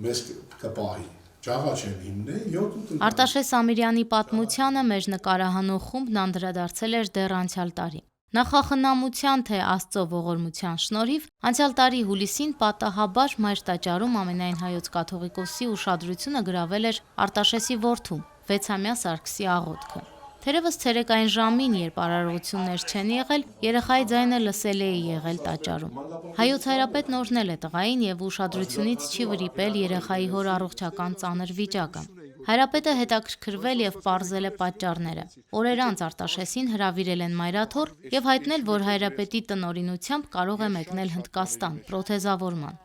մեզ կպահի։ Ճաղաչեն հիմնե 7 Արտաշես Ամիրյանի պատմությանը մեր նկարահանող խումբն անդրադարձել էր դեռ անցյալ տարի։ Նախախնամության թե Աստծո ողորմության շնորհիվ անցյալ տարի հուլիսին պատահաբար Մայր տաճարում ամենայն հայոց կաթողիկոսի ուշադրությունը գրավել էր Արտաշեսի որդու 6-ամյա Սարգսի աղոթքը։ Թերևս ցերեկային ժամին, երբ արարողություններ չեն եղել, երեխայի ձայնը լսել է եղել տաճարում։ Հայոց հայրապետն օրհնել է տղային եւ ուշադրությունից չի վրիպել երեխայի հոր առողջական ծանր վիճակը։ Հայրապետը հետաքրքրվել եւ պարզել է պատճառները։ Օրեր անց Արտաշեսին հրավիրել են մայրաթոռ եւ հայտնել, որ հայրապետի տնօրինությամբ կարող է մեկնել Հնդկաստան պրոթեզավորման։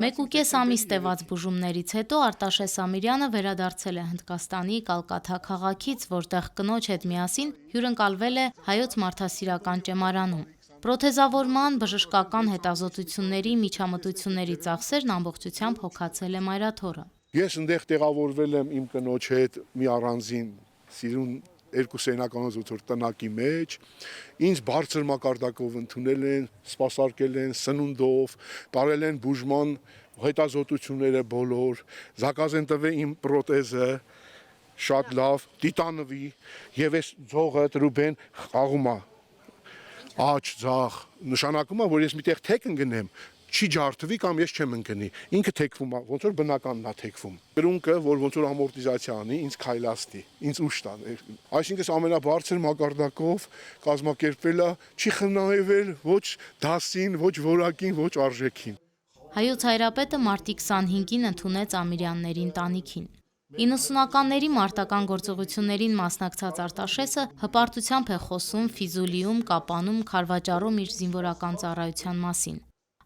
1.5 ամիս տևած բուժումներից հետո Արտաշես Ամիրյանը վերադարձել է Հնդկաստանի Կալկաթա քաղաքից, որտեղ կնոջ հետ միասին հյուրընկալվել է Հայոց մարդասիրական ճեմարանում։ Պրոթեզավորման, բժշկական հետազոտությունների, միջամտությունների ծախսերն ամբողջությամբ հոգացել է մայրաթոռը։ Ես այնտեղ տեղավորվել եմ իմ կնոջ հետ մի առանձին սիրուն երկու սենականոց տնակի մեջ, ինձ բարձր մակարդակով ընդունել են, սպասարկել են սնունդով, տարել են բուժման հետազոտությունները բոլոր, զակազ են տվել իմ պրոթեզը, շատ լավ, տիտանովի, եւ այս ձողը Ռուբեն խաղում է, աջ ձախ, նշանակում է, որ ես միտեղ թեք ընկնեմ, չի ջարդվի կամ ես չեմ ընկնի, ինքը թեքվում է, ոնց որ բնականն է թեքվում։ Կրունկը, որ ոնց որ ամորտիզացիա անի, ինձ քայլաստի, ինձ ուշ տան։ Այսինքն ամենաբարձր մակարդակով կազմակերպվել է, չի խնայվել ոչ դասին, ոչ որակին, ոչ արժեքին։ Հայոց հայրապետը մարտի 25-ին ընդունեց Ամիրյանների ընտանիքին։ 90-ականների մարտական գործողություններին մասնակցած Արտաշեսը հպարտությամբ է խոսում Ֆիզուլիում, Կապանում, Քարվաճառում իր զինվորական ծառայության մասին։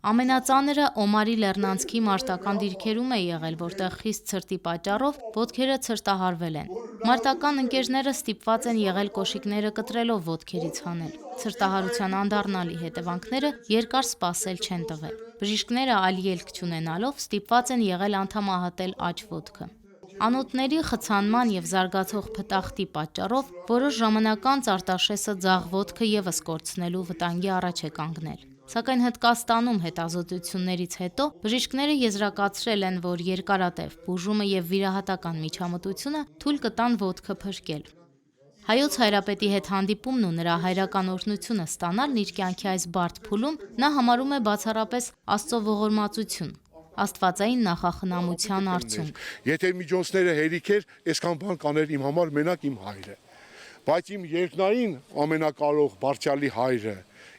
Ամենածանրը Օմարի Լեռնանցքի մարտական դիրքերում է եղել, որտեղ խիստ ցրտի պատճառով ոտքերը ցրտահարվել են։ Մարտական ընկերները ստիպված են եղել կոշիկները կտրելով ոտքերից հանել։ Ցրտահարության անդառնալի հետևանքները երկար սպասել չեն տվել։ Բժիշկները այլ ելք չունենալով ստիպված են եղել անդամահատել աջ ոտքը։ Անոթների խցանման եւ զարգացող փտախտի պատճառով որոշ ժամանակ անց Արտաշեսը ձախ ոտքը եւս կորցնելու վտանգի առաջ է կանգնել։ Սակայն Հնդկաստանում հետազոտություններից հետո բժիշկները եզրակացրել են, որ երկարատև բուժումը եւ վիրահատական միջամտությունը թույլ կտան ոտքը փրկել։ Հայոց հայրապետի հետ հանդիպումն ու նրա հայրական օրհնությունը ստանալն իր կյանքի այս բարդ փուլում նա համարում է բացառապես Աստծո ողորմածություն, աստվածային նախախնամության արդյունք։ Եթե միջոցները հերիք էր, այսքան բան կաներ իմ համար մենակ իմ հայրը։ Բայց իմ երկնային ամենակարող Բարձրյալի հայրը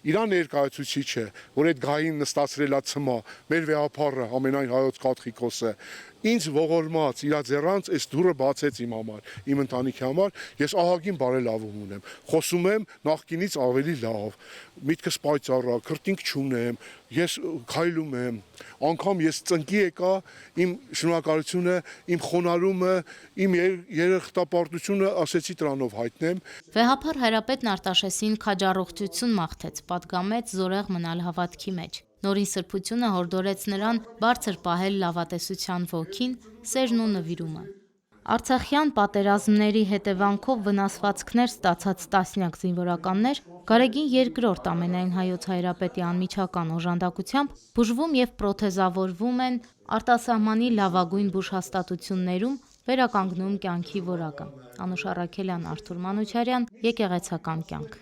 Իրան ներկայացուցիչը, որ այդ գահին նստացրել է ցմա, մեր վեհապարը, ամենայն հայոց կաթողիկոսը, ինձ ողորմած, իր ձեռանց այս դուռը բացեց իմ համար, իմ ընտանիքի համար, ես ահագին բարելավում ունեմ, խոսում եմ նախկինից ավելի լավ, միտքս պայծառ է, քրտինք չունեմ, ես քայլում եմ, անգամ ես ծնկի եկա, իմ շնորհակալությունը, իմ խոնարհումը, իմ երախտապարտությունը ասեցի դրանով հայտնեմ։ Վեհապար հայրապետն Արտաշեսին քաջառողջություն մաղթեց, պատգամեց զորեղ մնալ հավատքի մեջ։ Նորին սրբությունը հորդորեց նրան բարձր պահել լավատեսության ոգին, սերն ու նվիրումը։ Արցախյան պատերազմների հետևանքով վնասվածքներ ստացած տասնյակ զինվորականներ Գարեգին II ամենայն հայոց հայրապետի անմիջական օժանդակությամբ բուժվում եւ պրոթեզավորվում են արտասահմանի լավագույն բուժհաստատություններում, վերականգնում կյանքի որակը։ Անուշ Առաքելյան, Արթուր Մանուչարյան, Եկեղեցական կյանք։